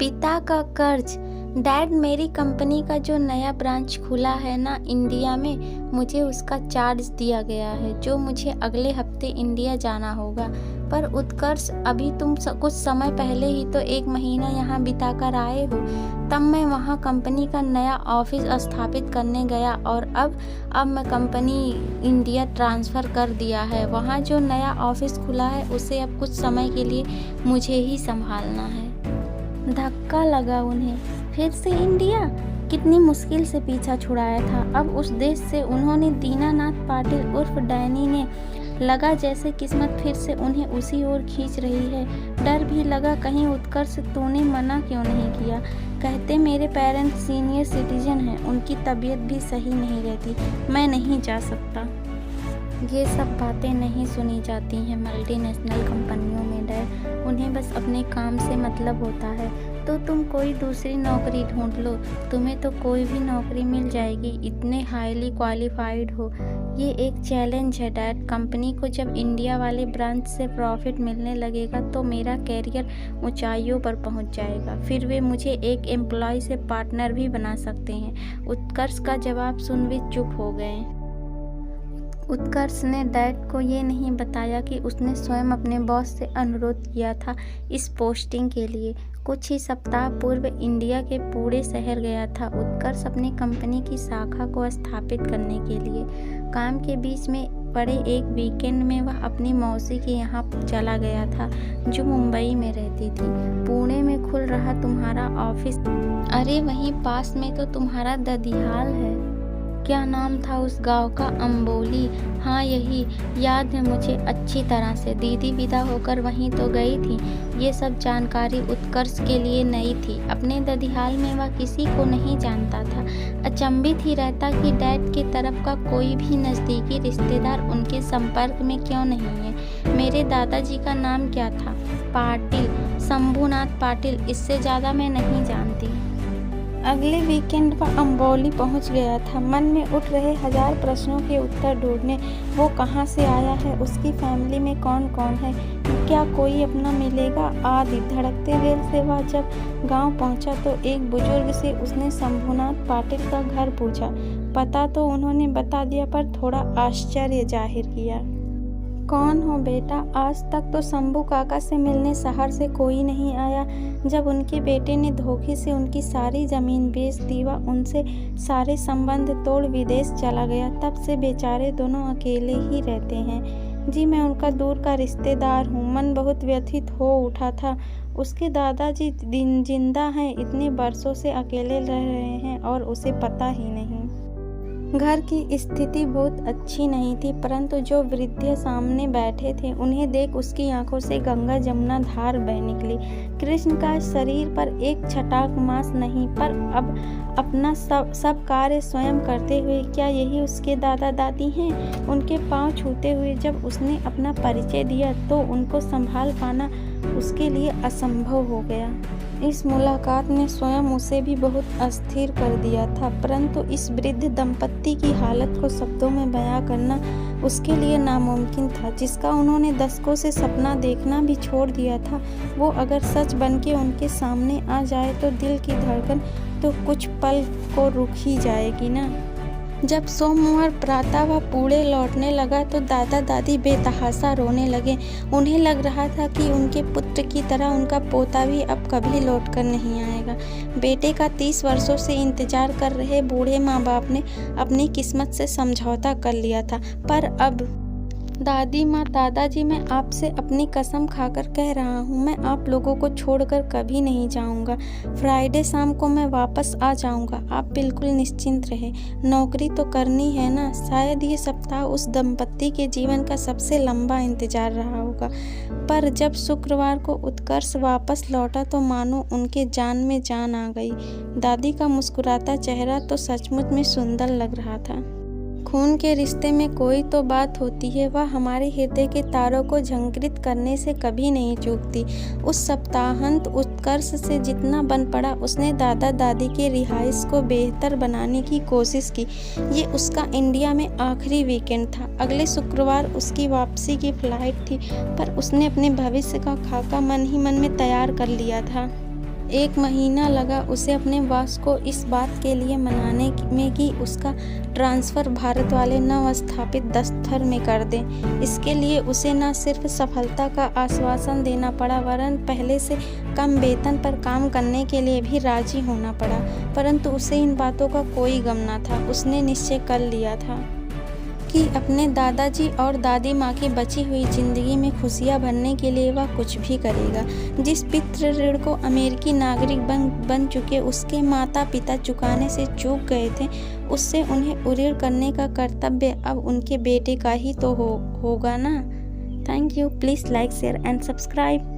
पिता का कर्ज। डैड, मेरी कंपनी का जो नया ब्रांच खुला है ना इंडिया में, मुझे उसका चार्ज दिया गया है जो मुझे अगले हफ्ते इंडिया जाना होगा। पर उत्कर्ष, अभी तुम कुछ समय पहले ही तो 1 महीना यहाँ बिता कर आए हो। तब मैं वहाँ कंपनी का नया ऑफिस स्थापित करने गया और अब मैं कंपनी इंडिया ट्रांसफ़र कर दिया है। वहाँ जो नया ऑफिस खुला है उसे अब कुछ समय के लिए मुझे ही संभालना है। धक्का लगा उन्हें। फिर से इंडिया? कितनी मुश्किल से पीछा छुड़ाया था। अब उस देश से उन्होंने दीनानाथ पाटिल उर्फ डैनी ने। लगा जैसे किस्मत फिर से उन्हें उसी ओर खींच रही है। डर भी लगा, कहीं उत्कर्ष तूने मना क्यों नहीं किया। कहते मेरे पेरेंट्स सीनियर सिटीजन हैं, उनकी तबीयत भी सही नहीं रहती, मैं नहीं जा सकता। ये सब बातें नहीं सुनी जाती हैं मल्टीनेशनल कंपनियों में डैड। उन्हें बस अपने काम से मतलब होता है। तो तुम कोई दूसरी नौकरी ढूंढ लो, तुम्हें तो कोई भी नौकरी मिल जाएगी, इतने हाईली क्वालिफाइड हो। ये एक चैलेंज है डैड। कंपनी को जब इंडिया वाले ब्रांच से प्रॉफिट मिलने लगेगा तो मेरा कैरियर ऊंचाइयों पर पहुंच जाएगा। फिर वे मुझे एक एम्प्लॉय से पार्टनर भी बना सकते हैं। उत्कर्ष का जवाब सुन वे चुप हो गए। उत्कर्ष ने डैड को ये नहीं बताया कि उसने स्वयं अपने बॉस से अनुरोध किया था इस पोस्टिंग के लिए। कुछ ही सप्ताह पूर्व इंडिया के पुणे शहर गया था उत्कर्ष अपनी कंपनी की शाखा को स्थापित करने के लिए। काम के बीच में पड़े एक वीकेंड में वह अपनी मौसी के यहाँ चला गया था जो मुंबई में रहती थी। पुणे में खुल रहा तुम्हारा ऑफिस? अरे वहीं पास में तो तुम्हारा ददिहाल है। क्या नाम था उस गांव का? अंबोली। हाँ यही, याद है मुझे अच्छी तरह से। दीदी विदा होकर वहीं तो गई थी। ये सब जानकारी उत्कर्ष के लिए नई थी। अपने ददिहाल में वह किसी को नहीं जानता था। अचंभित ही रहता कि डैड की तरफ का कोई भी नज़दीकी रिश्तेदार उनके संपर्क में क्यों नहीं है। मेरे दादाजी का नाम क्या था? पाटिल, शंभूनाथ पाटिल, इससे ज़्यादा मैं नहीं जानती। अगले वीकेंड वह अंबोली पहुंच गया था, मन में उठ रहे 1000 प्रश्नों के उत्तर ढूंढने। वो कहां से आया है, उसकी फैमिली में कौन कौन है, क्या कोई अपना मिलेगा आदि। धड़कते दिल से वह जब गांव पहुंचा तो एक बुजुर्ग से उसने शंभूनाथ पाटिल का घर पूछा। पता तो उन्होंने बता दिया पर थोड़ा आश्चर्य जाहिर किया। कौन हो बेटा? आज तक तो शंभू काका से मिलने शहर से कोई नहीं आया। जब उनके बेटे ने धोखे से उनकी सारी ज़मीन बेच दी, वह उनसे सारे संबंध तोड़ विदेश चला गया, तब से बेचारे दोनों अकेले ही रहते हैं। जी मैं उनका दूर का रिश्तेदार हूँ। मन बहुत व्यथित हो उठा था। उसके दादाजी जिंदा हैं, इतने बरसों से अकेले रह रहे हैं और उसे पता ही नहीं। घर की स्थिति बहुत अच्छी नहीं थी, परंतु जो वृद्ध सामने बैठे थे उन्हें देख उसकी आंखों से गंगा जमुना धार बह निकली। कृष्ण का शरीर पर एक छटाक मांस नहीं, पर अब अपना सब कार्य स्वयं करते हुए। क्या यही उसके दादा दादी हैं? उनके पांव छूते हुए जब उसने अपना परिचय दिया तो उनको संभाल पाना उसके लिए असंभव हो गया। इस मुलाकात ने स्वयं उसे भी बहुत अस्थिर कर दिया था, परंतु इस वृद्ध दंपत्ति की हालत को शब्दों में बयां करना उसके लिए नामुमकिन था, जिसका उन्होंने दशकों से सपना देखना भी छोड़ दिया था। वो अगर सच बनके उनके सामने आ जाए तो दिल की धड़कन तो कुछ पल को रुक ही जाएगी ना। जब सोमवार प्रातः वह पुणे लौटने लगा तो दादा दादी बेतहाशा रोने लगे। उन्हें लग रहा था कि उनके पुत्र की तरह उनका पोता भी अब कभी लौट कर नहीं आएगा। बेटे का 30 वर्षों से इंतजार कर रहे बूढ़े माँ बाप ने अपनी किस्मत से समझौता कर लिया था, पर अब दादी माँ, दादाजी, मैं आपसे अपनी कसम खाकर कह रहा हूँ, मैं आप लोगों को छोड़कर कभी नहीं जाऊँगा। फ्राइडे शाम को मैं वापस आ जाऊँगा, आप बिल्कुल निश्चिंत रहें। नौकरी तो करनी है ना। शायद ये सप्ताह उस दंपत्ति के जीवन का सबसे लंबा इंतजार रहा होगा, पर जब शुक्रवार को उत्कर्ष वापस लौटा तो मानो उनके जान में जान आ गई। दादी का मुस्कुराता चेहरा तो सचमुच में सुंदर लग रहा था। खून के रिश्ते में कोई तो बात होती है, वह हमारे हृदय के तारों को झंकृत करने से कभी नहीं चूकती। उस सप्ताहांत उत्कर्ष से जितना बन पड़ा उसने दादा दादी के रिहाइश को बेहतर बनाने की कोशिश की। ये उसका इंडिया में आखिरी वीकेंड था। अगले शुक्रवार उसकी वापसी की फ्लाइट थी, पर उसने अपने भविष्य का खाका मन ही मन में तैयार कर लिया था। 1 महीना लगा उसे अपने बॉस को इस बात के लिए मनाने में कि उसका ट्रांसफ़र भारत वाले नवस्थापित दफ्तर में कर दें। इसके लिए उसे न सिर्फ सफलता का आश्वासन देना पड़ा वरन पहले से कम वेतन पर काम करने के लिए भी राज़ी होना पड़ा। परंतु उसे इन बातों का कोई गम न था। उसने निश्चय कर लिया था कि अपने दादाजी और दादी माँ की बची हुई ज़िंदगी में खुशियाँ भरने के लिए वह कुछ भी करेगा। जिस पितृ ऋण को अमेरिकी नागरिक बन चुके उसके माता पिता चुकाने से चूक गए थे, उससे उन्हें उऋण करने का कर्तव्य अब उनके बेटे का ही तो होगा ना। Thank you. Please like, share and subscribe.